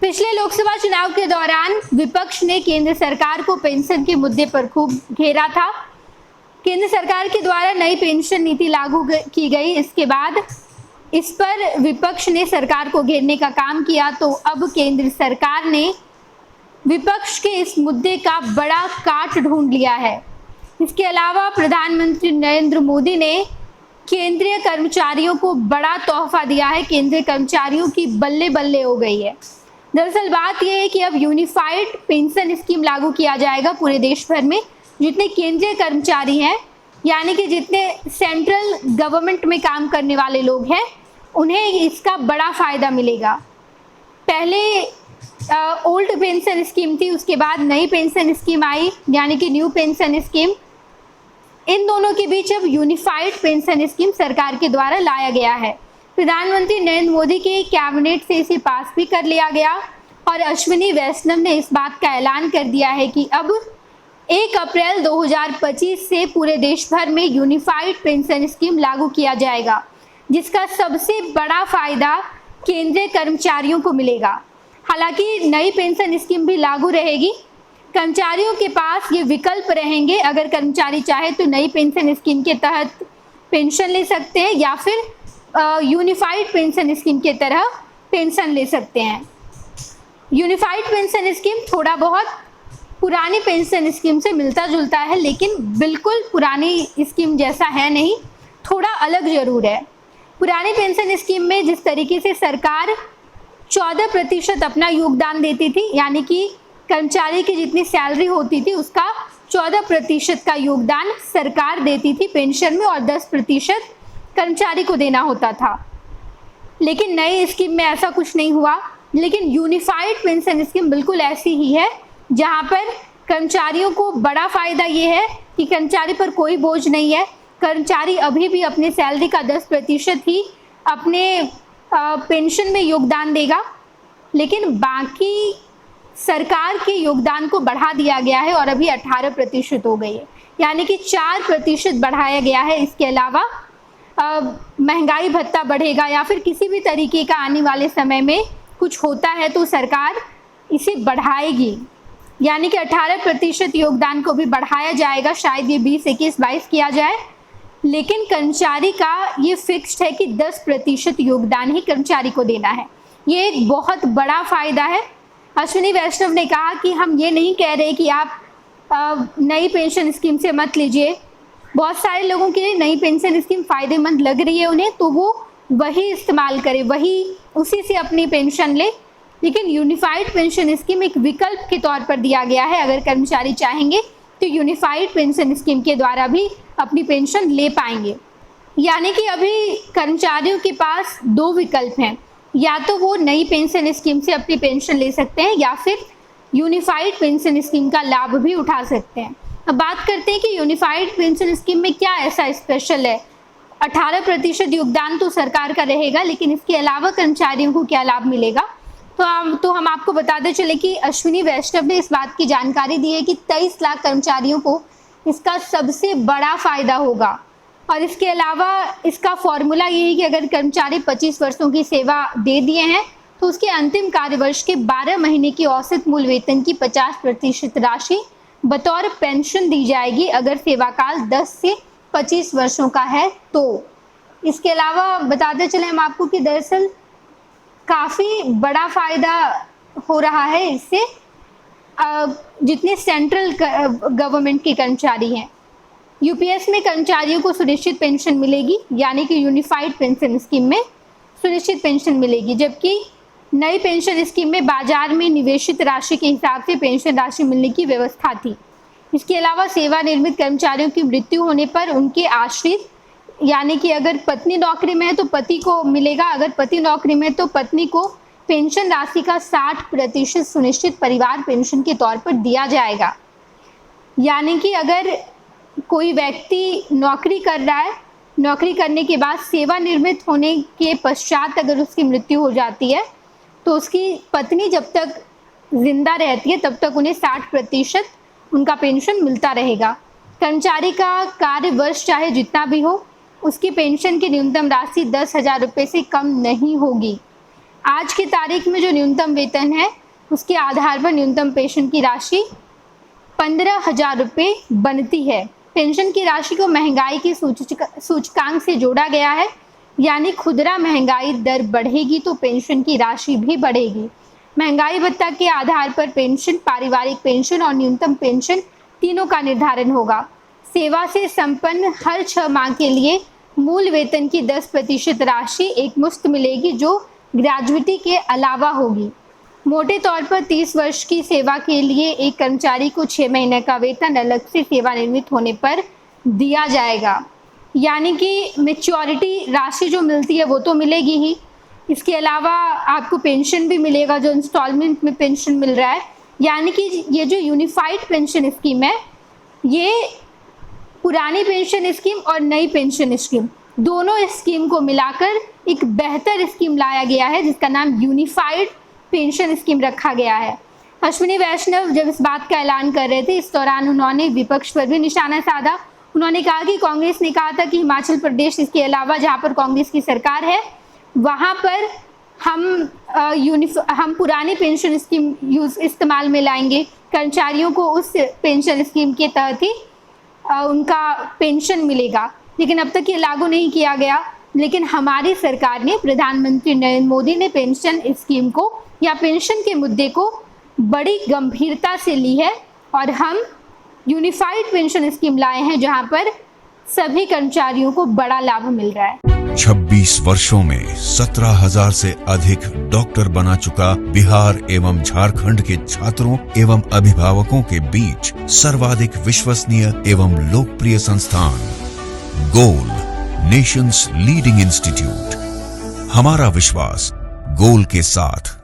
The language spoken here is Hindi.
पिछले लोकसभा चुनाव के दौरान विपक्ष ने केंद्र सरकार को पेंशन के मुद्दे पर खूब घेरा था। केंद्र सरकार के द्वारा नई पेंशन नीति लागू की गई। इसके बाद इस पर विपक्ष ने सरकार को घेरने का काम किया, तो अब केंद्र सरकार ने विपक्ष के इस मुद्दे का बड़ा काट ढूंढ लिया है। इसके अलावा प्रधानमंत्री नरेंद्र मोदी ने केंद्रीय कर्मचारियों को बड़ा तोहफा दिया है। केंद्रीय कर्मचारियों की बल्ले बल्ले हो गई है। दरअसल बात यह है कि अब यूनिफाइड पेंशन स्कीम लागू किया जाएगा पूरे देश भर में। जितने केंद्रीय कर्मचारी हैं, यानी कि जितने सेंट्रल गवर्नमेंट में काम करने वाले लोग हैं, उन्हें इसका बड़ा फायदा मिलेगा। पहले ओल्ड पेंशन स्कीम थी, उसके बाद नई पेंशन स्कीम आई, यानी कि न्यू पेंशन स्कीम। इन दोनों के बीच अब यूनिफाइड पेंशन स्कीम सरकार के द्वारा लाया गया है। प्रधानमंत्री नरेंद्र मोदी के कैबिनेट से इसे पास भी कर लिया गया और अश्विनी वैष्णव ने इस बात का ऐलान कर दिया है कि अब 1 अप्रैल 2025 से पूरे देश भर में यूनिफाइड पेंशन स्कीम लागू किया जाएगा, जिसका सबसे बड़ा फायदा केंद्रीय कर्मचारियों को मिलेगा। हालांकि नई पेंशन स्कीम भी लागू रहेगी। कर्मचारियों के पास ये विकल्प रहेंगे, अगर कर्मचारी चाहे तो नई पेंशन स्कीम के तहत पेंशन ले सकते हैं या फिर यूनिफाइड पेंशन स्कीम के तरह पेंशन ले सकते हैं। यूनिफाइड पेंशन स्कीम थोड़ा बहुत पुरानी पेंशन स्कीम से मिलता जुलता है, लेकिन बिल्कुल पुरानी स्कीम जैसा है नहीं, थोड़ा अलग जरूर है। पुरानी पेंशन स्कीम में जिस तरीके से सरकार 14% अपना योगदान देती थी, यानी कि कर्मचारी की जितनी सैलरी होती थी उसका 14% का योगदान सरकार देती थी पेंशन में और 10% कर्मचारी को देना होता था। लेकिन नई स्कीम में ऐसा कुछ नहीं हुआ। लेकिन यूनिफाइड पेंशन स्कीम बिल्कुल ऐसी ही है, जहां पर कर्मचारियों को बड़ा फायदा ये है कि कर्मचारी पर कोई बोझ नहीं है। कर्मचारी अभी भी अपने सैलरी का 10% ही अपने पेंशन में योगदान देगा, लेकिन बाकी सरकार के योगदान को बढ़ा दिया गया है और अभी 18% हो गई है, यानी कि 4% बढ़ाया गया है। इसके अलावा महंगाई भत्ता बढ़ेगा या फिर किसी भी तरीके का आने वाले समय में कुछ होता है तो सरकार इसे बढ़ाएगी, यानी कि 18% योगदान को भी बढ़ाया जाएगा। शायद ये 20, 21, 22 किया जाए, लेकिन कर्मचारी का ये फिक्स्ड है कि 10% योगदान ही कर्मचारी को देना है। ये एक बहुत बड़ा फायदा है। अश्विनी वैष्णव ने कहा कि हम ये नहीं कह रहे कि आप नई पेंशन स्कीम से मत लीजिए। बहुत सारे लोगों के लिए नई पेंशन स्कीम फायदेमंद लग रही है उन्हें, तो वो वही इस्तेमाल करे, उसी से अपनी पेंशन ले। लेकिन यूनिफाइड पेंशन स्कीम एक विकल्प के तौर पर दिया गया है। अगर कर्मचारी चाहेंगे तो यूनिफाइड पेंशन स्कीम के द्वारा भी अपनी पेंशन ले पाएंगे। यानी कि अभी कर्मचारियों के पास 2 विकल्प हैं, या तो वो नई पेंशन स्कीम से अपनी पेंशन ले सकते हैं या फिर यूनिफाइड पेंशन स्कीम का लाभ भी उठा सकते हैं। अब बात करते हैं कि यूनिफाइड पेंशन स्कीम में क्या ऐसा स्पेशल है। 18% योगदान तो सरकार का रहेगा, लेकिन इसके अलावा कर्मचारियों को क्या लाभ मिलेगा, तो हम आपको बताते चले कि अश्विनी वैष्णव ने इस बात की जानकारी दी है कि 23 लाख कर्मचारियों को इसका सबसे बड़ा फायदा होगा। और इसके अलावा इसका फॉर्मूला ये है कि अगर कर्मचारी 25 वर्षों की सेवा दे दिए हैं तो उसके अंतिम कार्यवर्ष के 12 महीने की औसत मूल वेतन की 50% राशि बतौर पेंशन दी जाएगी, अगर सेवाकाल 10 से 25 वर्षों का है तो। इसके अलावा बताते चले हम आपको कि दरअसल काफ़ी बड़ा फायदा हो रहा है इससे जितने सेंट्रल गवर्नमेंट के कर्मचारी हैं। यूपीएस में कर्मचारियों को सुनिश्चित पेंशन मिलेगी, यानी कि यूनिफाइड पेंशन स्कीम में सुनिश्चित पेंशन मिलेगी, जबकि नई पेंशन स्कीम में बाजार में निवेशित राशि के हिसाब से पेंशन राशि मिलने की व्यवस्था थी। इसके अलावा सेवानिवृत्त कर्मचारियों की मृत्यु होने पर उनके आश्रित, यानी कि अगर पत्नी नौकरी में है तो पति को मिलेगा, अगर पति नौकरी में तो पत्नी को पेंशन राशि का 60% सुनिश्चित परिवार पेंशन के तौर पर दिया जाएगा। यानी कि अगर कोई व्यक्ति नौकरी कर रहा है, नौकरी करने के बाद सेवानिवृत्त होने के पश्चात अगर उसकी मृत्यु हो जाती है तो उसकी पत्नी जब तक जिंदा रहती है तब तक उन्हें 60% उनका पेंशन मिलता रहेगा। कर्मचारी का कार्य वर्ष चाहे जितना भी हो, उसकी पेंशन की न्यूनतम राशि 10,000 रुपये से कम नहीं होगी। आज की तारीख में जो न्यूनतम वेतन है उसके आधार पर न्यूनतम पेंशन की राशि 15,000 रुपये बनती है। पेंशन की राशि को महंगाई के सूचकांक से जोड़ा गया है, यानी खुदरा महंगाई दर बढ़ेगी तो पेंशन की राशि भी बढ़ेगी। महंगाई भत्ता के आधार पर पेंशन, पारिवारिक पेंशन और न्यूनतम पेंशन तीनों का निर्धारण होगा। सेवा से संपन्न हर 6 माह के लिए मूल वेतन की 10% राशि एक मुश्त मिलेगी, जो ग्रेजुइटी के अलावा होगी। मोटे तौर पर 30 वर्ष की सेवा के लिए एक कर्मचारी को 6 महीने का वेतन अलग से सेवानिवृत्त होने पर दिया जाएगा, यानी कि मैच्योरिटी राशि जो मिलती है वो तो मिलेगी ही, इसके अलावा आपको पेंशन भी मिलेगा जो इंस्टॉलमेंट में पेंशन मिल रहा है। यानी कि ये जो यूनिफाइड पेंशन स्कीम है, ये पुरानी पेंशन स्कीम और नई पेंशन स्कीम दोनों स्कीम को मिलाकर एक बेहतर स्कीम लाया गया है, जिसका नाम यूनिफाइड पेंशन स्कीम रखा गया है। अश्विनी वैष्णव जब इस बात का ऐलान कर रहे थे, इस दौरान उन्होंने विपक्ष पर भी निशाना साधा। उन्होंने कहा कि कांग्रेस ने कहा था कि हिमाचल प्रदेश, इसके अलावा जहां पर कांग्रेस की सरकार है, वहां पर हम पुरानी पेंशन स्कीम इस्तेमाल में लाएंगे, कर्मचारियों को उस पेंशन स्कीम के तहत ही उनका पेंशन मिलेगा। लेकिन अब तक ये लागू नहीं किया गया। लेकिन हमारी सरकार ने, प्रधानमंत्री नरेंद्र मोदी ने पेंशन स्कीम को या पेंशन के मुद्दे को बड़ी गंभीरता से ली है और हम यूनिफाइड पेंशन स्कीम लाए हैं, जहां पर सभी कर्मचारियों को बड़ा लाभ मिल रहा है। 26 वर्षों में 17,000 से अधिक डॉक्टर बना चुका बिहार एवं झारखंड के छात्रों एवं अभिभावकों के बीच सर्वाधिक विश्वसनीय एवं लोकप्रिय संस्थान गोल, नेशंस लीडिंग इंस्टीट्यूट। हमारा विश्वास गोल के साथ।